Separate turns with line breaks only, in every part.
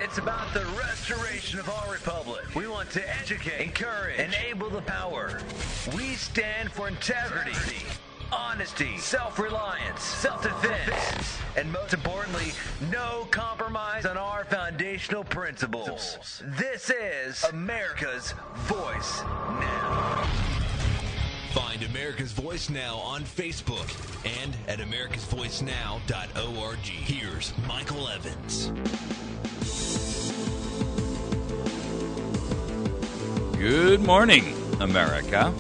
It's about the restoration of our republic. We want to educate, encourage, enable the power. We stand for integrity, honesty, self-reliance, self-defense, and most importantly, no compromise on our foundational principles. This is America's Voice Now.
Find America's Voice Now on Facebook and at americasvoicenow.org. Here's Michael Evans.
Good morning, America.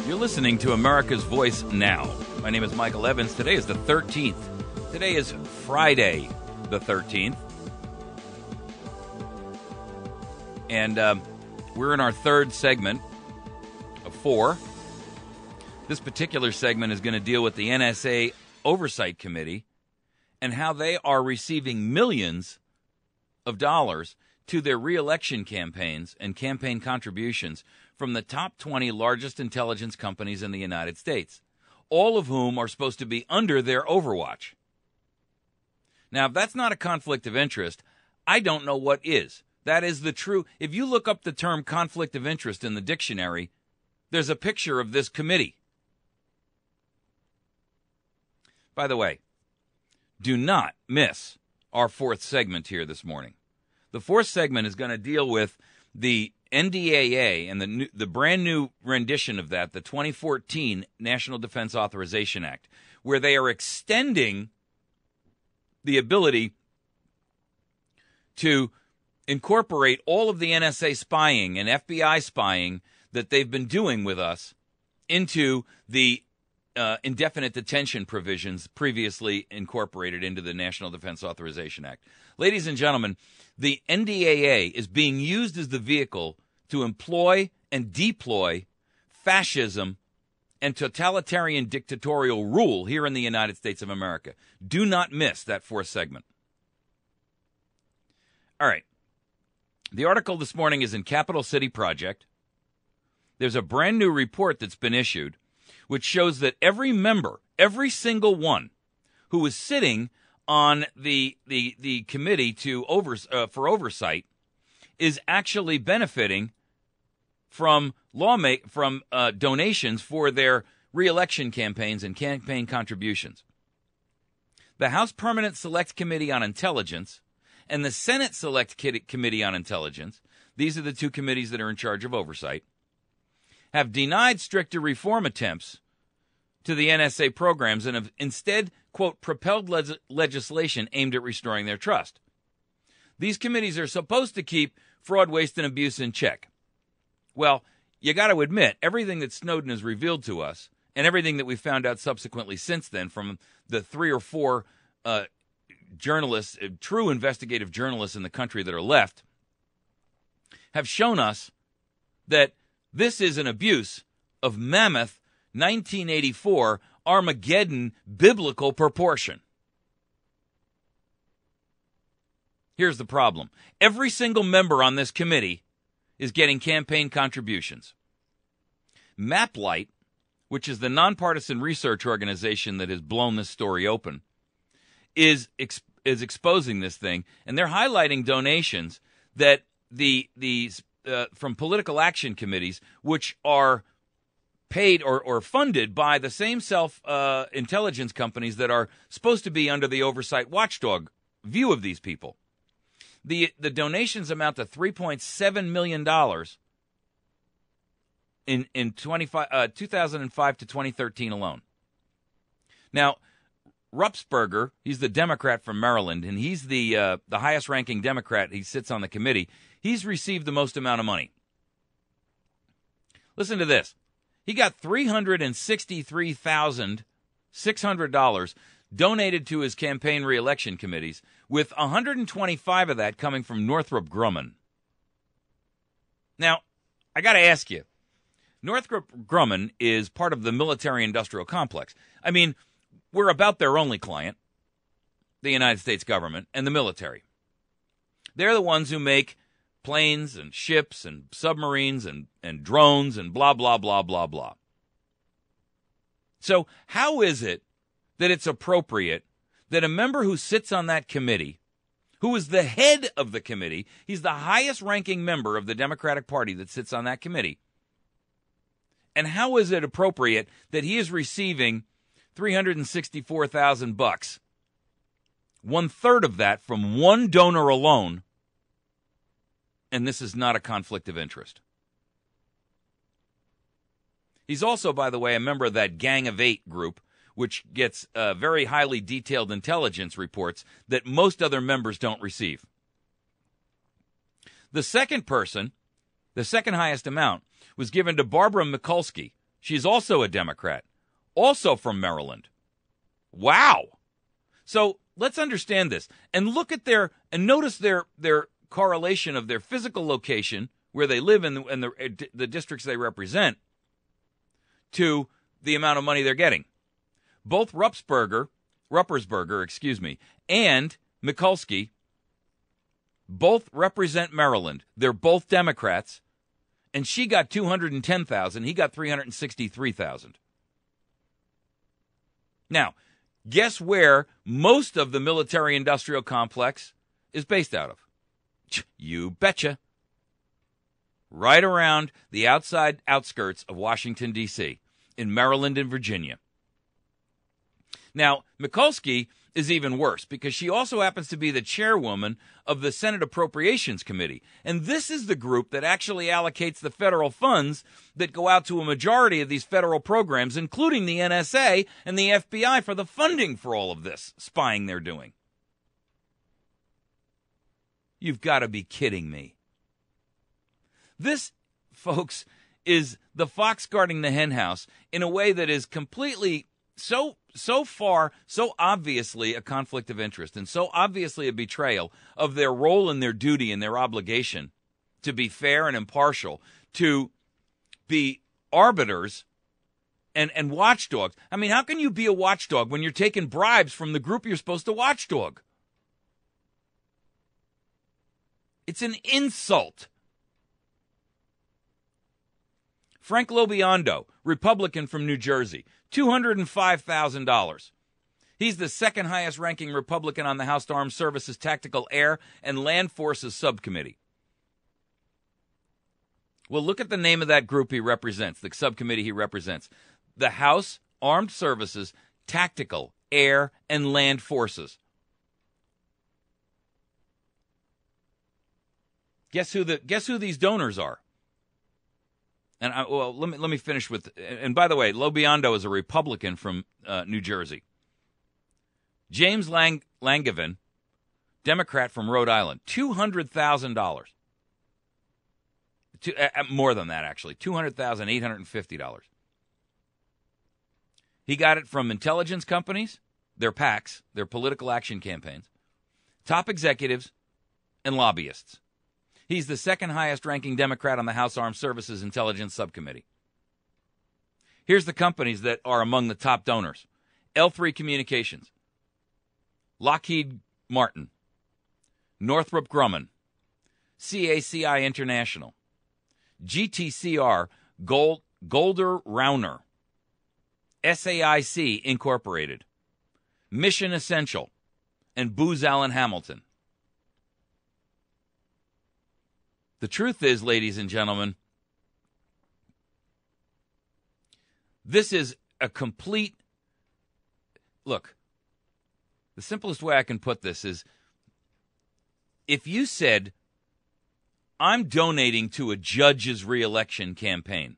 You're listening to America's Voice Now. My name is Michael Evans. Today is the 13th. Today is Friday, the 13th. And we're in our third segment of 4. This particular segment is going to deal with the NSA Oversight Committee and how they are receiving millions of dollars to their re-election campaigns and campaign contributions from the top 20 largest intelligence companies in the United States, all of whom are supposed to be under their overwatch. Now, if that's not a conflict of interest, I don't know what is. That is the true. If you look up the term conflict of interest in the dictionary, there's a picture of this committee. By the way, do not miss our fourth segment here this morning. The fourth segment is going to deal with the NDAA and the brand new rendition of that, the 2014 National Defense Authorization Act, where they are extending the ability to incorporate all of the NSA spying and FBI spying that they've been doing with us into the indefinite detention provisions previously incorporated into the National Defense Authorization Act. Ladies and gentlemen, the NDAA is being used as the vehicle to employ and deploy fascism and totalitarian dictatorial rule here in the United States of America. Do not miss that fourth segment. All right. The article this morning is in Capital City Project. There's a brand new report that's been issued which shows that every member, every single one who was sitting on the committee for oversight is actually benefiting from donations for their re-election campaigns and campaign contributions. The House Permanent Select Committee on Intelligence and the Senate Select Committee on Intelligence, these are the two committees that are in charge of oversight, have denied stricter reform attempts to the NSA programs and have instead, quote, propelled legislation aimed at restoring their trust. These committees are supposed to keep fraud, waste, and abuse in check. Well, you got to admit, everything that Snowden has revealed to us and everything that we found out subsequently since then from the 3 or 4 journalists, true investigative journalists in the country that are left, have shown us that this is an abuse of mammoth 1984 Armageddon biblical proportion. Here's the problem. Every single member on this committee is getting campaign contributions. MapLight, which is the nonpartisan research organization that has blown this story open, is exposing this thing, and they're highlighting donations that these from political action committees, which are paid or funded by the same intelligence companies that are supposed to be under the oversight watchdog view of these people. The donations amount to $3.7 million in 2005 to 2013 alone. Now, Rupsberger, he's the Democrat from Maryland, and he's the highest-ranking Democrat. He sits on the committee. He's received the most amount of money. Listen to this. He got $363,600 donated to his campaign re-election committees, with 125 of that coming from Northrop Grumman. Now, I got to ask you, Northrop Grumman is part of the military-industrial complex. I mean, we're about their only client, the United States government and the military. They're the ones who make planes and ships and submarines and drones and blah, blah, blah, blah, blah. So how is it that it's appropriate that a member who sits on that committee, who is the head of the committee. He's the highest-ranking member of the Democratic Party that sits on that committee. And how is it appropriate that he is receiving $364,000, one-third of that from one donor alone, and this is not a conflict of interest? He's also, by the way, a member of that Gang of Eight group, which gets very highly detailed intelligence reports that most other members don't receive. The second person, the second highest amount, was given to Barbara Mikulski. She's also a Democrat, also from Maryland. Wow. So let's understand this and look at and notice their correlation of their physical location, where they live in the districts they represent, to the amount of money they're getting. Both Ruppersberger, and Mikulski both represent Maryland. They're both Democrats, and she got $210,000. He got $363,000. Now, guess where most of the military-industrial complex is based out of? You betcha. Right around the outskirts of Washington, D.C., in Maryland and Virginia. Now, Mikulski is even worse because she also happens to be the chairwoman of the Senate Appropriations Committee. And this is the group that actually allocates the federal funds that go out to a majority of these federal programs, including the NSA and the FBI, for the funding for all of this spying they're doing. You've got to be kidding me. This, folks, is the fox guarding the henhouse in a way that is completely so obviously a conflict of interest and so obviously a betrayal of their role and their duty and their obligation to be fair and impartial, to be arbiters and watchdogs. I mean, how can you be a watchdog when you're taking bribes from the group you're supposed to watchdog? It's an insult. Frank Lobiondo, Republican from New Jersey, $205,000. He's the second highest ranking Republican on the House Armed Services Tactical Air and Land Forces Subcommittee. Well, look at the name of that group he represents, the subcommittee he represents. The House Armed Services Tactical Air and Land Forces. Guess who these donors are? And let me finish with. And by the way, Lobiondo is a Republican from New Jersey. James Langevin, Democrat from Rhode Island, $200,000. More than that, actually, $200,850. He got it from intelligence companies, their PACs, their political action campaigns, top executives, and lobbyists. He's the second highest ranking Democrat on the House Armed Services Intelligence Subcommittee. Here's the companies that are among the top donors. L3 Communications, Lockheed Martin, Northrop Grumman, CACI International, GTCR Golder Rauner, SAIC Incorporated, Mission Essential, and Booz Allen Hamilton. The truth is, ladies and gentlemen, this is a complete... Look, the simplest way I can put this is, if you said, I'm donating to a judge's re-election campaign,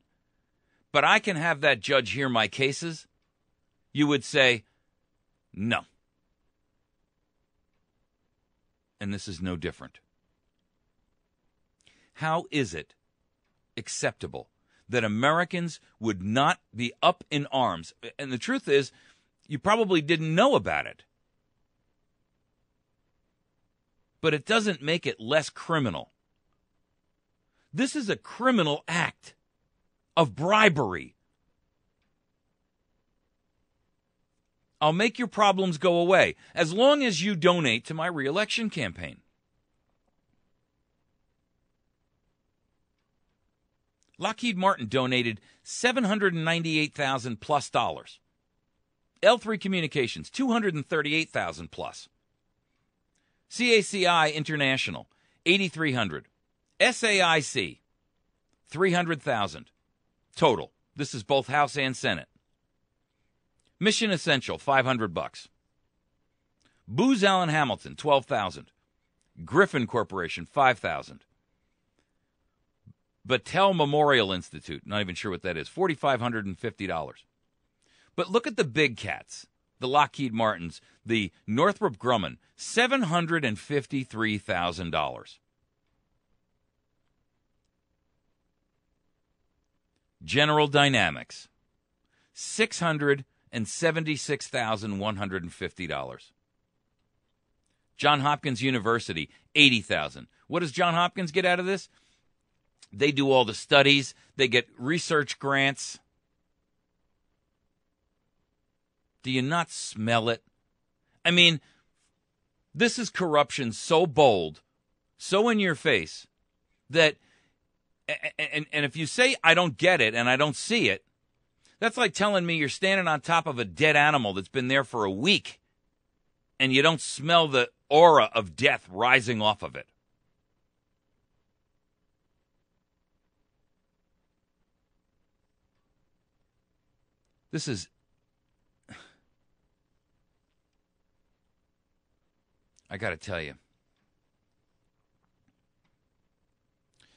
but I can have that judge hear my cases, you would say, no. And this is no different. How is it acceptable that Americans would not be up in arms? And the truth is, you probably didn't know about it. But it doesn't make it less criminal. This is a criminal act of bribery. I'll make your problems go away as long as you donate to my re-election campaign. Lockheed Martin donated $798,000 plus. L3 Communications, $238,000 plus. CACI International, $8,300. SAIC, $300,000 total. This is both House and Senate. Mission Essential, $500. Booz Allen Hamilton, $12,000. Griffin Corporation, $5,000. Battelle Memorial Institute, not even sure what that is, $4,550. But look at the big cats, the Lockheed Martins, the Northrop Grumman, $753,000. General Dynamics, $676,150. Johns Hopkins University, $80,000. What does Johns Hopkins get out of this? They do all the studies. They get research grants. Do you not smell it? I mean, this is corruption so bold, so in your face, that, and if you say, I don't get it and I don't see it, that's like telling me you're standing on top of a dead animal that's been there for a week and you don't smell the aura of death rising off of it. This is, I got to tell you,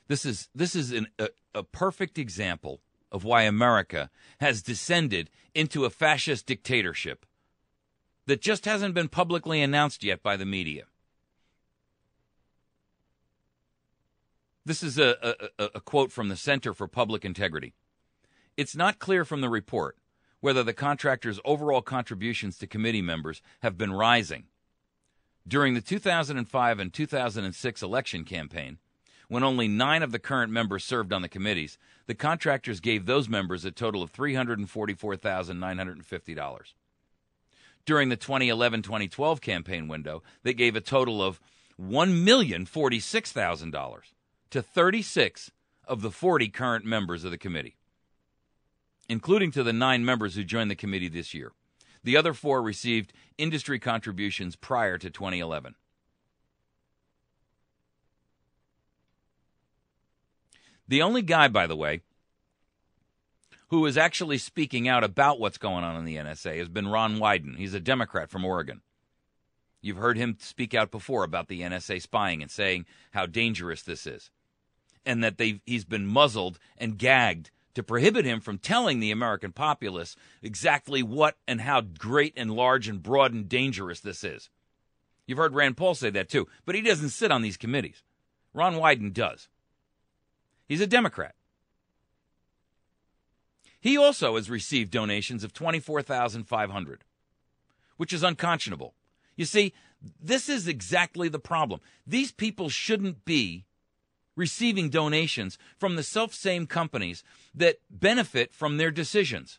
this is a perfect example of why America has descended into a fascist dictatorship that just hasn't been publicly announced yet by the media. This is a quote from the Center for Public Integrity. It's not clear from the report whether the contractor's overall contributions to committee members have been rising. During the 2005 and 2006 election campaign, when only 9 of the current members served on the committees, the contractors gave those members a total of $344,950. During the 2011-2012 campaign window, they gave a total of $1,046,000 to 36 of the 40 current members of the committee, including to the 9 members who joined the committee this year. The other 4 received industry contributions prior to 2011. The only guy, by the way, who is actually speaking out about what's going on in the NSA has been Ron Wyden. He's a Democrat from Oregon. You've heard him speak out before about the NSA spying and saying how dangerous this is, and that he's been muzzled and gagged to prohibit him from telling the American populace exactly what and how great and large and broad and dangerous this is. You've heard Rand Paul say that too, but he doesn't sit on these committees. Ron Wyden does. He's a Democrat. He also has received donations of $24,500, which is unconscionable. You see, this is exactly the problem. These people shouldn't be receiving donations from the self-same companies that benefit from their decisions.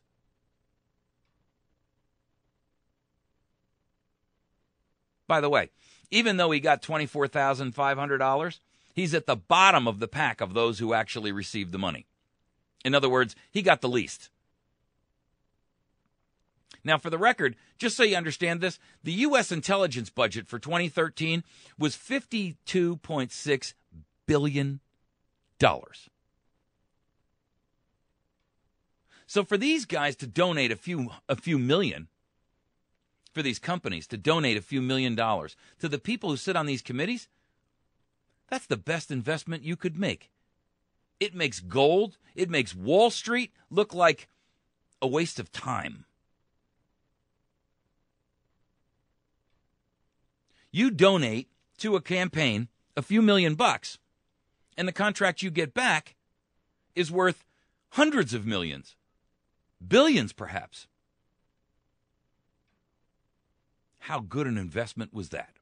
By the way, even though he got $24,500, he's at the bottom of the pack of those who actually received the money. In other words, he got the least. Now, for the record, just so you understand this, the U.S. intelligence budget for 2013 was $52.6 billion. So for these guys to donate a few million, for these companies to donate a few $1 million to the people who sit on these committees, that's the best investment you could make. It makes gold, it makes Wall Street look like a waste of time. You donate to a campaign a few $1 million, and the contract you get back is worth hundreds of millions, billions perhaps. How good an investment was that?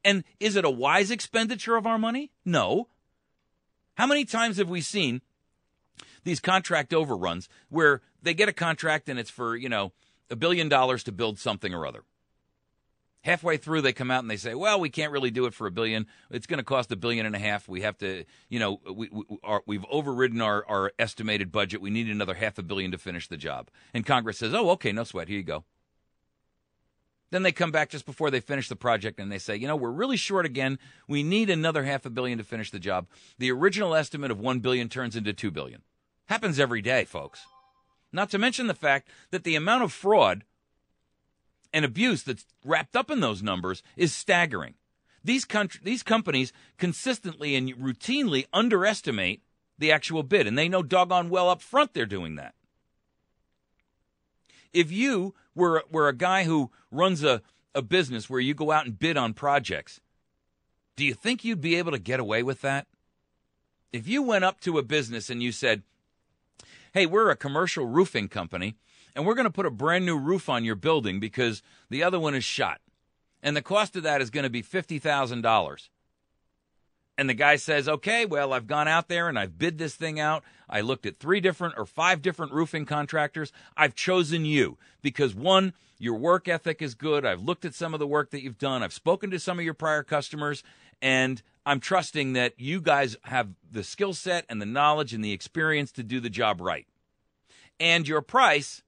And is it a wise expenditure of our money? No. How many times have we seen these contract overruns where they get a contract and it's for, $1 billion to build something or other? Halfway through, they come out and they say, well, we can't really do it for $1 billion. It's going to cost $1.5 billion. We have to, we've overridden our estimated budget. We need another $500 million to finish the job. And Congress says, oh, okay, no sweat. Here you go. Then they come back just before they finish the project and they say, we're really short again. We need another $500 million to finish the job. The original estimate of $1 billion turns into $2 billion. Happens every day, folks. Not to mention the fact that the amount of fraud and abuse that's wrapped up in those numbers is staggering. These companies consistently and routinely underestimate the actual bid, and they know doggone well up front they're doing that. If you were a guy who runs a business where you go out and bid on projects, do you think you'd be able to get away with that? If you went up to a business and you said, hey, we're a commercial roofing company, and we're going to put a brand new roof on your building because the other one is shot, and the cost of that is going to be $50,000. And the guy says, okay, well, I've gone out there and I've bid this thing out. I looked at 3 different or 5 different roofing contractors. I've chosen you because, 1, your work ethic is good. I've looked at some of the work that you've done. I've spoken to some of your prior customers, and I'm trusting that you guys have the skill set and the knowledge and the experience to do the job right. And your price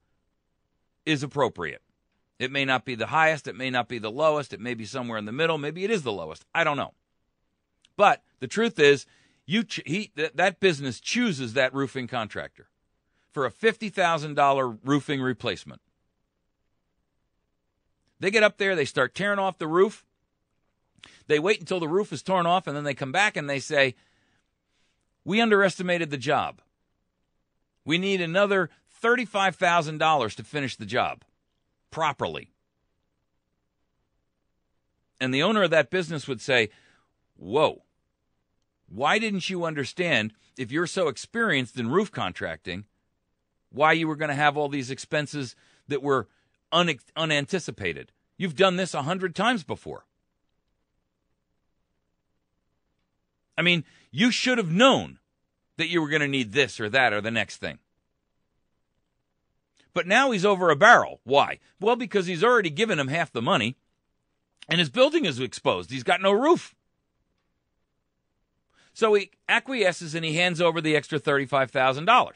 is appropriate. It may not be the highest. It may not be the lowest. It may be somewhere in the middle. Maybe it is the lowest. I don't know. But the truth is, that business chooses that roofing contractor for a $50,000 roofing replacement. They get up there, they start tearing off the roof. They wait until the roof is torn off, and then they come back and they say, we underestimated the job. We need another $35,000 to finish the job properly. And the owner of that business would say, whoa, why didn't you understand, if you're so experienced in roof contracting, why you were going to have all these expenses that were unanticipated? You've done this 100 times before. I mean, you should have known that you were going to need this or that or the next thing. But now he's over a barrel. Why? Well, because he's already given him half the money, and his building is exposed. He's got no roof. So he acquiesces and he hands over the extra $35,000.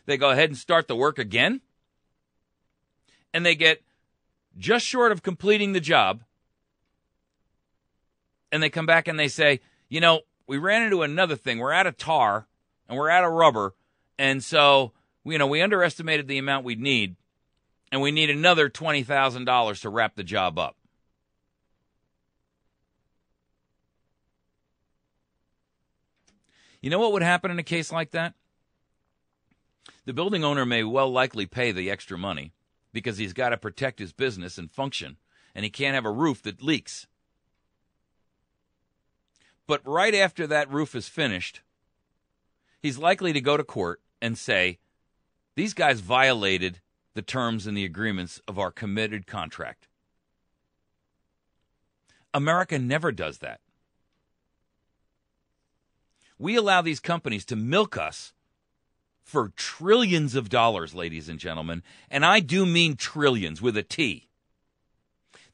They go ahead and start the work again, and they get just short of completing the job. And they come back and they say, we ran into another thing. We're out of tar and we're out of rubber. And so, we underestimated the amount we'd need, and we need another $20,000 to wrap the job up. You know what would happen in a case like that? The building owner may well likely pay the extra money because he's got to protect his business and function, and he can't have a roof that leaks. But right after that roof is finished, he's likely to go to court and say, these guys violated the terms and the agreements of our committed contract. America never does that. We allow these companies to milk us for trillions of dollars, ladies and gentlemen, and I do mean trillions with a T.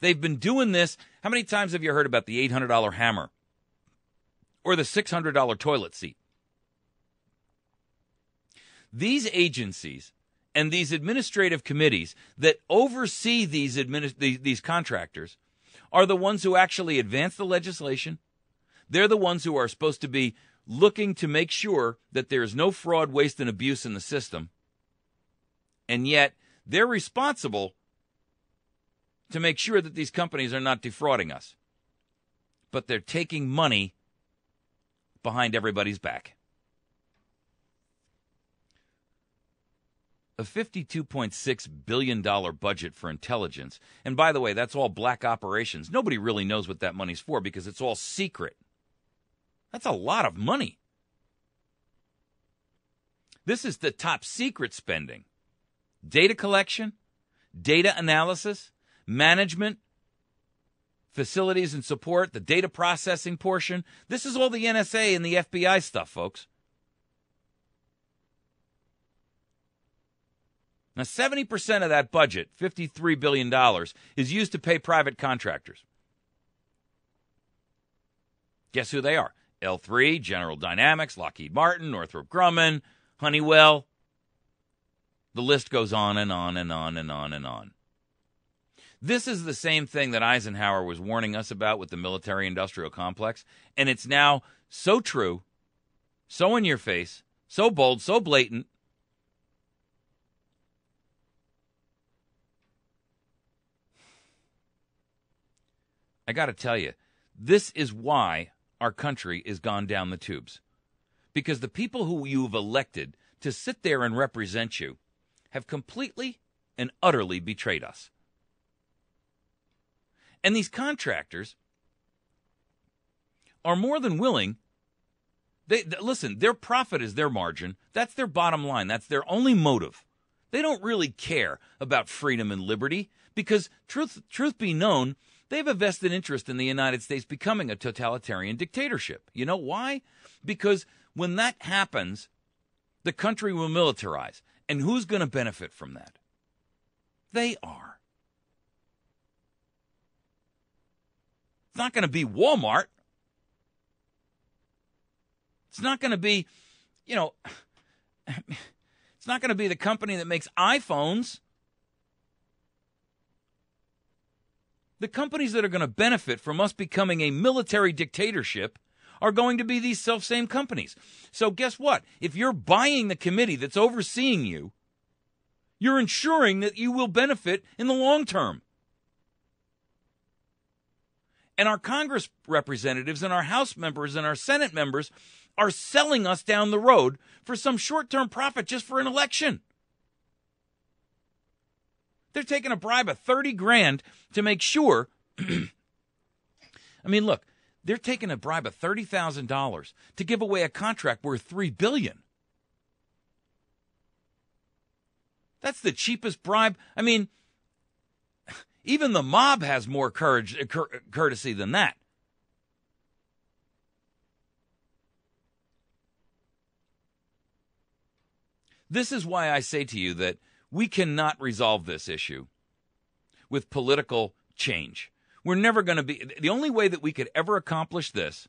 They've been doing this. How many times have you heard about the $800 hammer or the $600 toilet seat? These agencies and these administrative committees that oversee these contractors are the ones who actually advance the legislation. They're the ones who are supposed to be looking to make sure that there is no fraud, waste, and abuse in the system. And yet, they're responsible to make sure that these companies are not defrauding us. But they're taking money behind everybody's back. A $52.6 billion budget for intelligence. And by the way, that's all black operations. Nobody really knows what that money's for because it's all secret. That's a lot of money. This is the top secret spending. Data collection, data analysis, management, facilities and support, the data processing portion. This is all the NSA and the FBI stuff, folks. Now, 70% of that budget, $53 billion, is used to pay private contractors. Guess who they are? L3, General Dynamics, Lockheed Martin, Northrop Grumman, Honeywell. The list goes on and on and on and on and on. This is the same thing that Eisenhower was warning us about with the military-industrial complex, and it's now so true, so in your face, so bold, so blatant. I got to tell you, this is why our country is gone down the tubes. Because the people who you've elected to sit there and represent you have completely and utterly betrayed us. And these contractors are more than willing. Listen, their profit is their margin. That's their bottom line. That's their only motive. They don't really care about freedom and liberty because, truth be known, they have a vested interest in the United States becoming a totalitarian dictatorship. You know why? Because when that happens, the country will militarize. And who's going to benefit from that? They are. It's not going to be Walmart. It's not going to be, it's not going to be the company that makes iPhones. The companies that are going to benefit from us becoming a military dictatorship are going to be these self-same companies. So guess what? If you're buying the committee that's overseeing you, you're ensuring that you will benefit in the long term. And our Congress representatives and our House members and our Senate members are selling us down the road for some short-term profit just for an election. They're taking a bribe of $30,000 to make sure. I mean, look, they're taking a bribe of $30,000 to give away a contract worth $3 billion. That's the cheapest bribe. I mean, even the mob has more courtesy than that. This is why I say to you that we cannot resolve this issue with political change. We're never going to be. The only way that we could ever accomplish this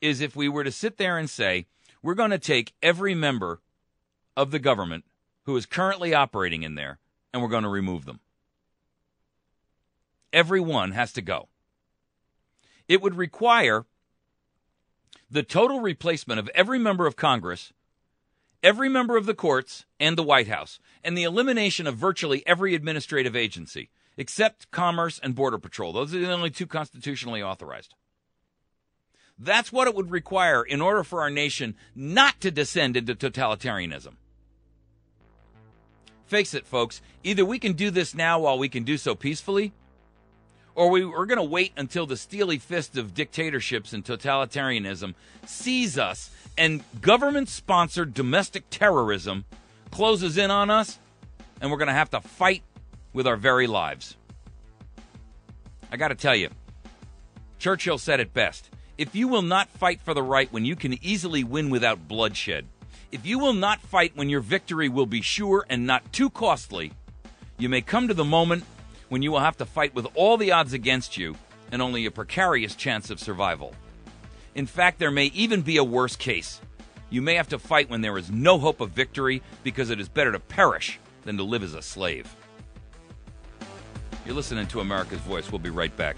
is if we were to sit there and say, we're going to take every member of the government who is currently operating in there, and we're going to remove them. Everyone has to go. It would require the total replacement of every member of Congress, every member of the courts, and the White House, and the elimination of virtually every administrative agency, except Commerce and Border Patrol. Those are the only two constitutionally authorized. That's what it would require in order for our nation not to descend into totalitarianism. Face it, folks, either we can do this now while we can do so peacefully, or we're going to wait until the steely fist of dictatorships and totalitarianism sees us and government-sponsored domestic terrorism closes in on us, and we're going to have to fight with our very lives. I got to tell you, Churchill said it best. If you will not fight for the right when you can easily win without bloodshed, if you will not fight when your victory will be sure and not too costly, you may come to the moment when you will have to fight with all the odds against you and only a precarious chance of survival. In fact, there may even be a worse case. You may have to fight when there is no hope of victory because it is better to perish than to live as a slave. You're listening to America's Voice. We'll be right back.